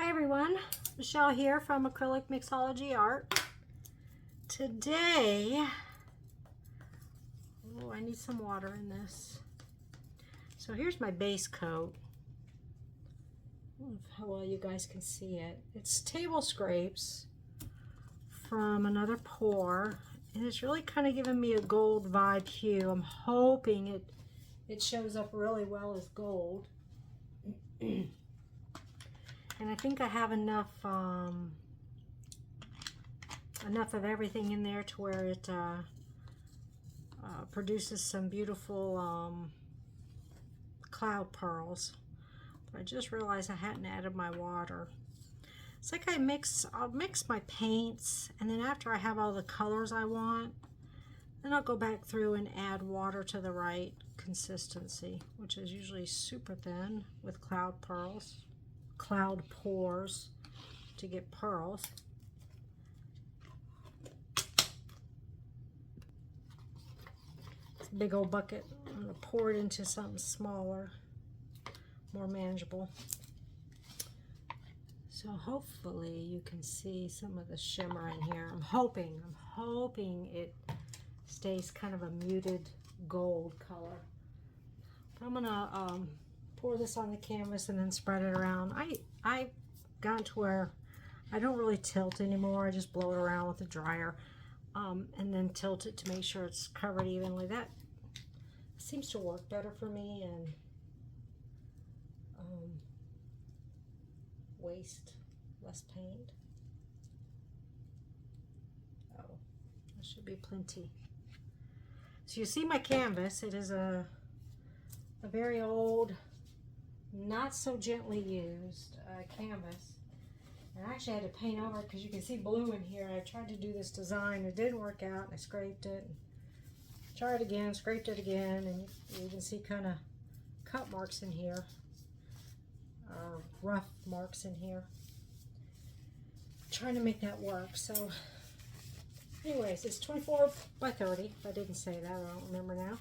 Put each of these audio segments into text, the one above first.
Hi everyone, Michelle here from Acrylic Mixology Art. Today, I need some water in this. So here's my base coat. I don't know how well you guys can see it. It's table scrapes from another pour, and it's really kind of giving me a gold vibe hue. I'm hoping it shows up really well as gold. And I think I have enough of everything in there to where it produces some beautiful cloud pearls. But I just realized I hadn't added my water. It's like I'll mix my paints, and then after I have all the colors I want, then I'll go back through and add water to the right consistency, which is usually super thin with cloud pours to get pearls. It's a big old bucket. I'm going to pour it into something smaller, more manageable. So hopefully you can see some of the shimmer in here. I'm hoping it stays kind of a muted gold color. But I'm going to pour this on the canvas and then spread it around. I've gotten to where I don't really tilt anymore. I just blow it around with a dryer and then tilt it to make sure it's covered evenly. That seems to work better for me and waste less paint. Oh, that should be plenty. So you see my canvas. It is a very old, not so gently used canvas. And I actually had to paint over it because you can see blue in here. I tried to do this design, it didn't work out, and I scraped it. Tried again, scraped it again, and you can see kind of cut marks in here, rough marks in here. Trying to make that work. So anyways, it's 24 by 30. If I didn't say that, I don't remember now.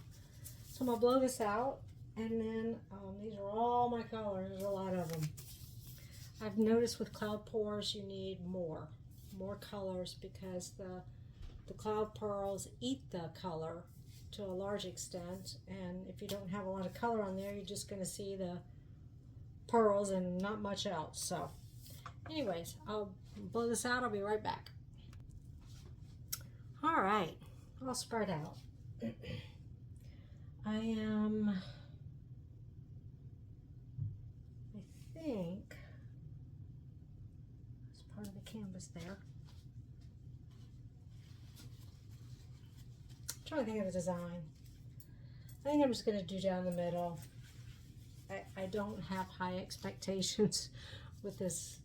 So I'm gonna blow this out. And then these are all my colors. There's a lot of them. I've noticed with cloud pours you need more colors because the cloud pearls eat the color to a large extent, and if you don't have a lot of color on there, you're just going to see the pearls and not much else. So anyways, I'll blow this out. I'll be right back. All right, I'll spread out. I think it's part of the canvas there. I'm trying to think of a design. I think I'm just going to do down the middle. I don't have high expectations with this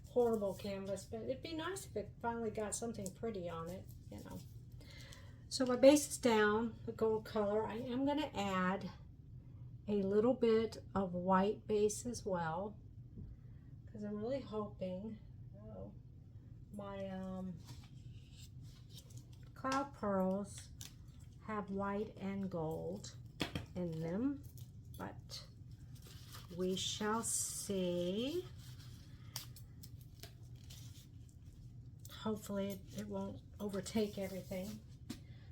horrible canvas, but it'd be nice if it finally got something pretty on it, you know. So my base is down, the gold color. I am going to add a little bit of white base as well, because I'm really hoping my cloud pearls have white and gold in them, but we shall see. Hopefully it won't overtake everything.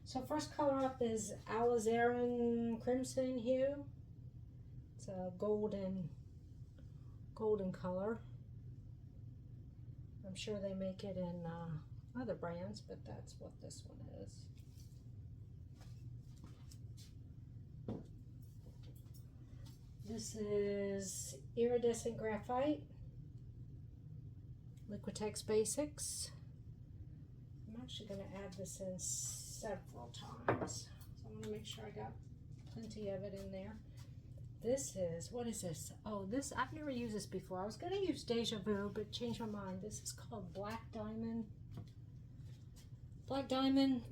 So first color up is Alizarin Crimson hue. It's a golden color. I'm sure they make it in other brands, but that's what this one is. This is Iridescent Graphite, Liquitex Basics. I'm actually going to add this in several times, so I want to make sure I got plenty of it in there. This is, what is this? Oh, this, I've never used this before. I was going to use Deja Vu, but changed my mind. This is called Black Diamond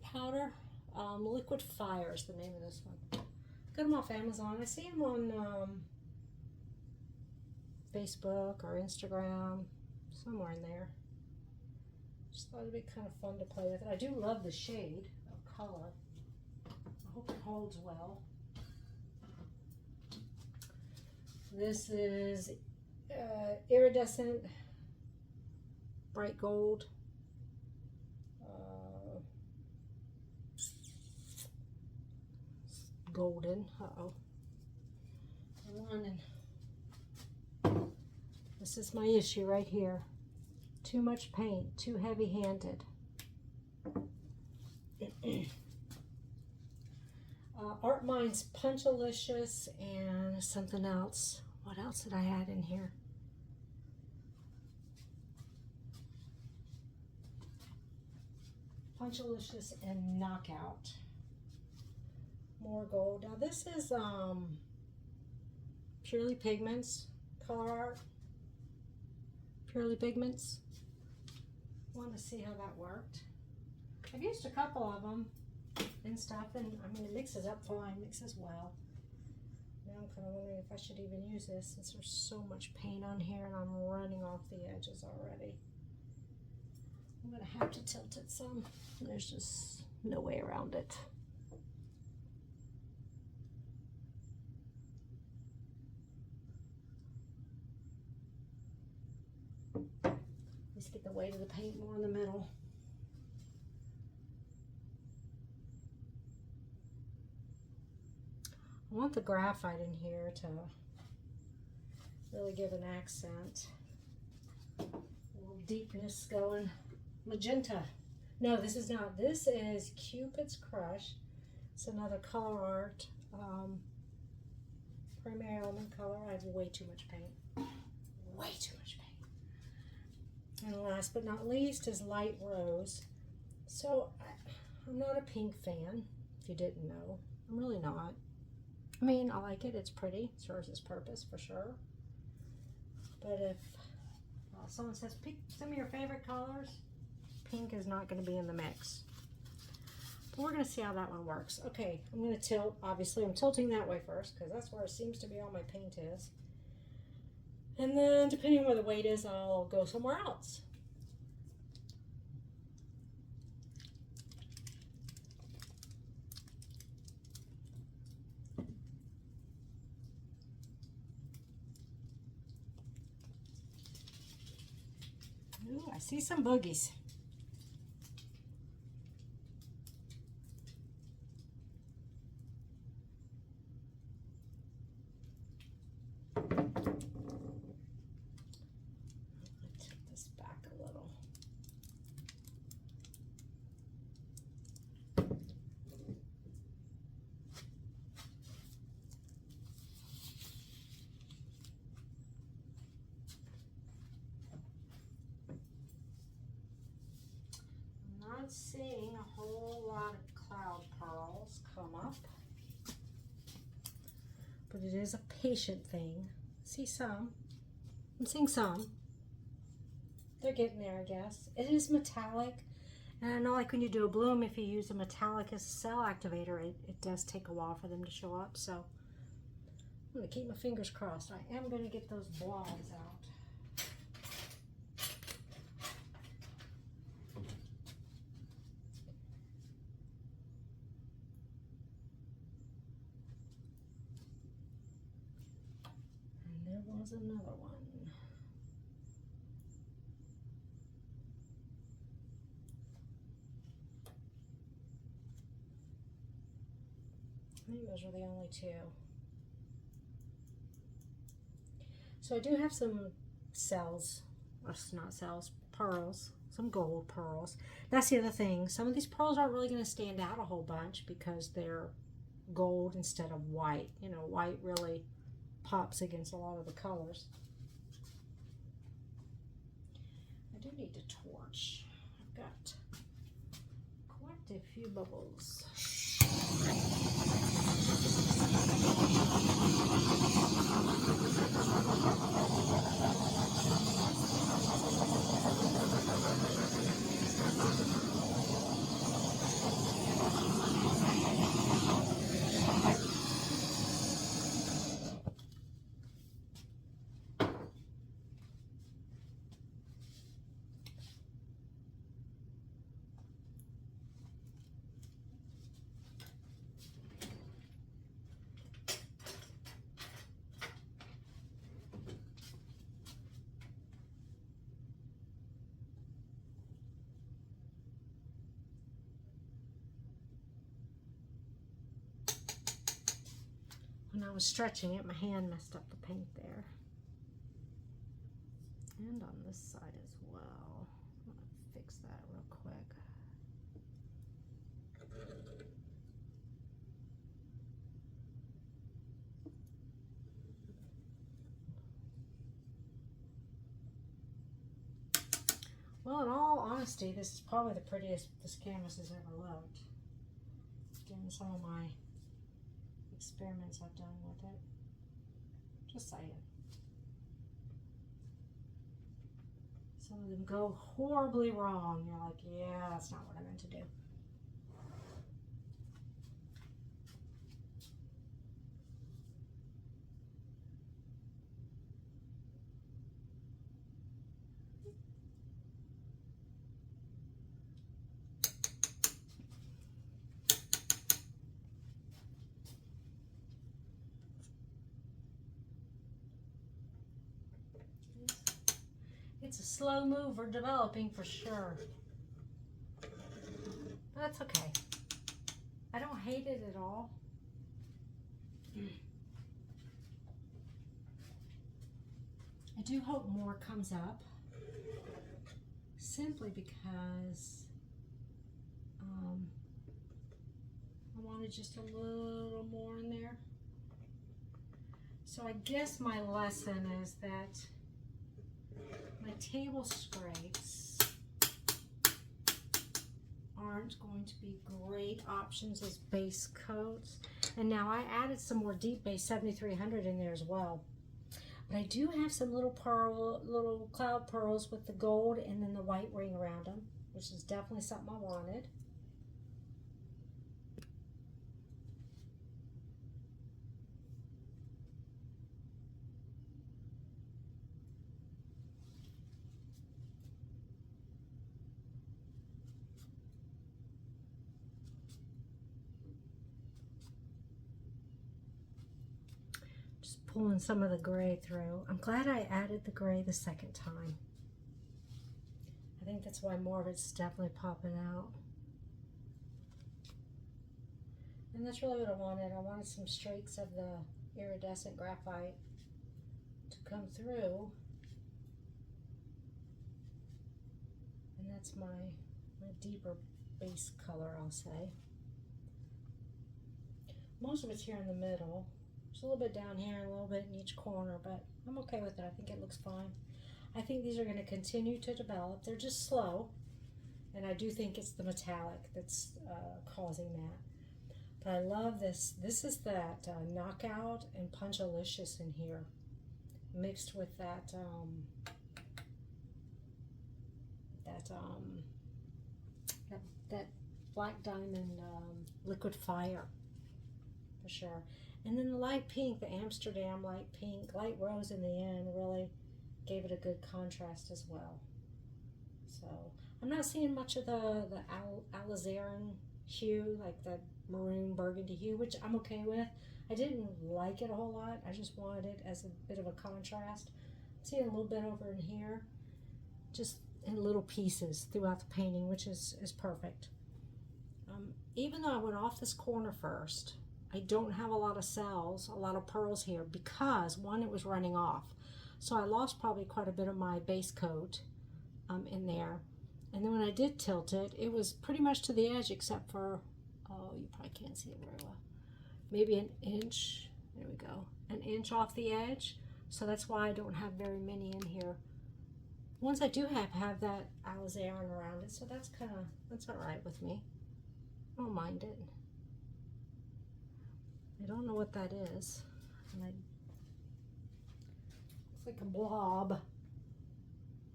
Powder. Liquid Fire is the name of this one. Got them off Amazon. I see them on Facebook or Instagram, somewhere in there. Just thought it'd be kind of fun to play with it. I do love the shade of color. I hope it holds well. This is Iridescent Bright Gold. Golden. Uh-oh. I'm running. This is my issue right here. Too much paint, too heavy-handed. Artminds Punch-a-licous and something else. What else did I add in here? Punch-a-licous and Knockout. More gold. Now this is Purely Pigments, Colourarte. Purely Pigments. Want to see how that worked. I've used a couple of them and stuff, and I mean it mixes up fine, mixes well. Now I'm kind of wondering if I should even use this since there's so much paint on here and I'm running off the edges already. I'm going to have to tilt it some. There's just no way around it. Let's get the weight of the paint more in the middle. I want the graphite in here to really give an accent. A little deepness going. Magenta. No, this is not. This is Cupid's Crush. It's another Colourarte primary element color. I have way too much paint. Way too much paint. And last but not least is Light Rose. So I'm not a pink fan, if you didn't know. I'm really not. I mean, I like it. It's pretty. It serves its purpose for sure. But if someone says, pick some of your favorite colors, pink is not going to be in the mix. But we're going to see how that one works. Okay, I'm going to tilt. Obviously, I'm tilting that way first because that's where it seems to be all my paint is. And then, depending on where the weight is, I'll go somewhere else. Ooh, I see some boogies. Take this back a little. Not seeing a whole lot of cloud pearls come up, but it is a patient thing. See some. I'm seeing some. They're getting there, I guess. It is metallic, and I know like when you do a bloom, if you use a metallic as a cell activator, it does take a while for them to show up, so I'm going to keep my fingers crossed. I am going to get those blobs out. Was another one. I think those are the only two. So I do have some cells, or not cells, pearls, some gold pearls. That's the other thing. Some of these pearls aren't really going to stand out a whole bunch because they're gold instead of white. You know, white really pops against a lot of the colors. I do need to torch. I've got quite a few bubbles. when I was stretching it, my hand messed up the paint there. And on this side as well. I'm gonna fix that real quick. Well, in all honesty, this is probably the prettiest this canvas has ever looked. Given some of my experiments I've done with it. Just saying. Some of them go horribly wrong. You're like, yeah, that's not what I meant to do. It's a slow mover developing for sure. But that's okay. I don't hate it at all. I do hope more comes up. Simply because I wanted just a little more in there. So I guess my lesson is that my table scrapes aren't going to be great options as base coats. And now I added some more deep base 7300 in there as well. But I do have some little cloud pearls with the gold and then the white ring around them, which is definitely something I wanted. Pulling some of the gray through. I'm glad I added the gray the second time. I think that's why more of it's definitely popping out. And that's really what I wanted. I wanted some streaks of the iridescent graphite to come through. And that's my deeper base color, I'll say. Most of it's here in the middle. There's a little bit down here and a little bit in each corner, but I'm okay with it. I think it looks fine. I think these are going to continue to develop. They're just slow, and I do think it's the metallic that's causing that. But I love this. This is that Knockout and Punch-a-licous in here, mixed with that that Black Diamond Liquid Fire, for sure. And then the light pink, the Amsterdam light pink, light rose in the end really gave it a good contrast as well. So I'm not seeing much of the alizarin hue, like the maroon burgundy hue, which I'm okay with. I didn't like it a whole lot. I just wanted it as a bit of a contrast. I'm seeing a little bit over in here, just in little pieces throughout the painting, which is perfect. Even though I went off this corner first, I don't have a lot of cells, a lot of pearls here, because one, it was running off. So I lost probably quite a bit of my base coat in there. And then when I did tilt it, it was pretty much to the edge except for, oh, you probably can't see it very well. Maybe an inch, there we go, an inch off the edge. So that's why I don't have very many in here. Ones I do have that alizarin around it, so that's all right with me. I don't mind it. I don't know what that is. And it's like a blob.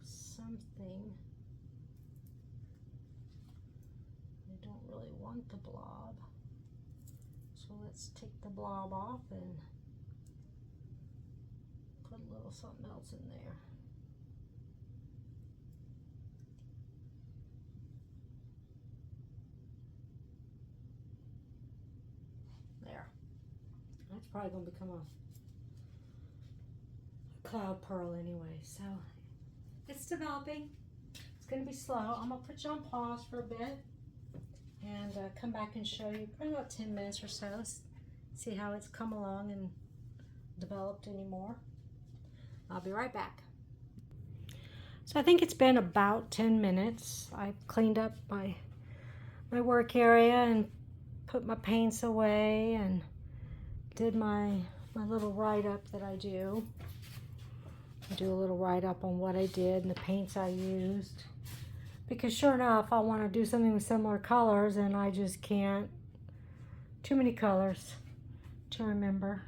Something. I don't really want the blob. So let's take the blob off and put a little something else in there. There. That's probably going to become a cloud pearl anyway. So it's developing. It's going to be slow. I'm going to put you on pause for a bit and come back and show you probably about 10 minutes or so. see how it's come along and developed anymore. I'll be right back. So I think it's been about 10 minutes. I've cleaned up my work area and put my paints away and did my little write-up that I do. I do a little write-up on what I did and the paints I used. Because sure enough, I want to do something with similar colors and I just can't. Too many colors to remember.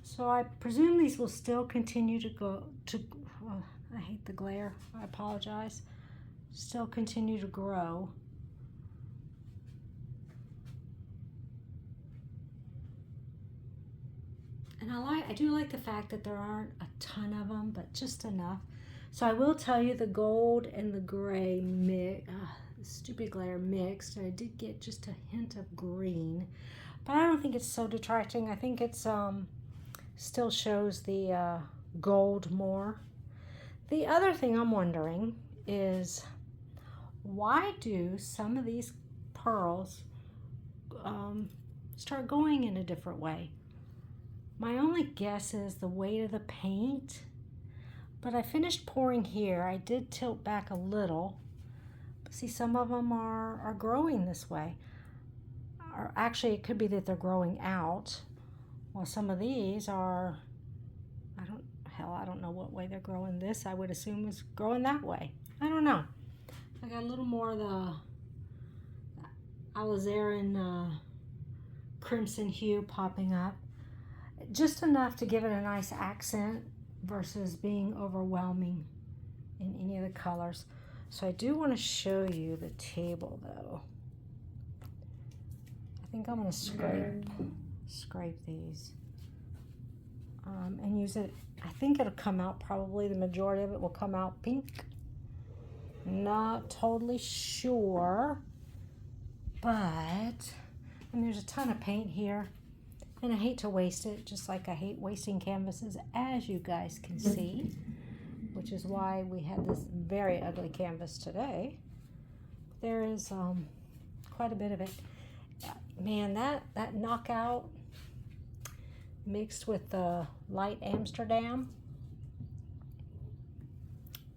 So I presume these will still continue to go to, I hate the glare, I apologize. Still continue to grow. And I do like the fact that there aren't a ton of them, but just enough. So I will tell you the gold and the gray stupid glare mixed. I did get just a hint of green, but I don't think it's so detracting. I think it's still shows the gold more. The other thing I'm wondering is why do some of these pearls start going in a different way? My only guess is the weight of the paint, but I finished pouring here. I did tilt back a little. But see, some of them are growing this way. Or actually, it could be that they're growing out. Well, some of these are, I don't know what way they're growing. This, I would assume, is growing that way. I don't know. I got a little more of the Alizarin Crimson hue popping up. Just enough to give it a nice accent versus being overwhelming in any of the colors. So I do want to show you the table though. I think I'm going to scrape these and use it. I think it'll come out, probably the majority of it will come out pink. Not totally sure, but and there's a ton of paint here. And I hate to waste it, just like I hate wasting canvases, as you guys can see, which is why we had this very ugly canvas today. There is quite a bit of it. Man, that Knockout mixed with the light Amsterdam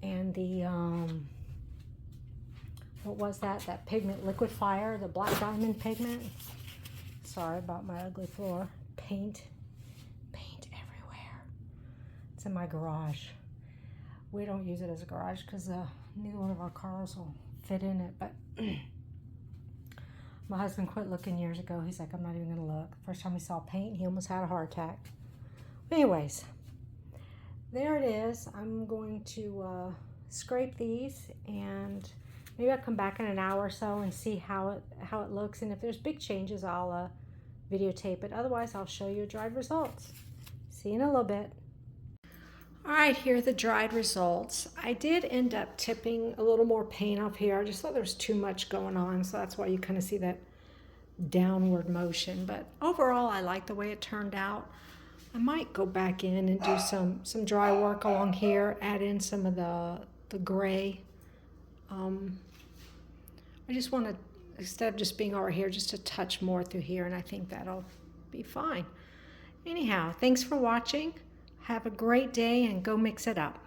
and the, what was that? That pigment Liquid Fire, the black diamond pigment. Sorry about my ugly floor. Paint everywhere. It's in my garage. We don't use it as a garage because neither one of our cars will fit in it. But my husband quit looking years ago. He's like, I'm not even going to look. First time he saw paint, he almost had a heart attack. But anyways, there it is. I'm going to scrape these and maybe I'll come back in an hour or so and see how it looks. And if there's big changes, I'll videotape it. Otherwise, I'll show you dried results. See you in a little bit. All right, here are the dried results. I did end up tipping a little more paint up here. I just thought there was too much going on, so that's why you kind of see that downward motion. But overall, I like the way it turned out. I might go back in and do some dry work along here, add in some of the gray. I just want to, instead of just being over here, just a touch more through here, and I think that'll be fine. Anyhow, thanks for watching. Have a great day and go mix it up.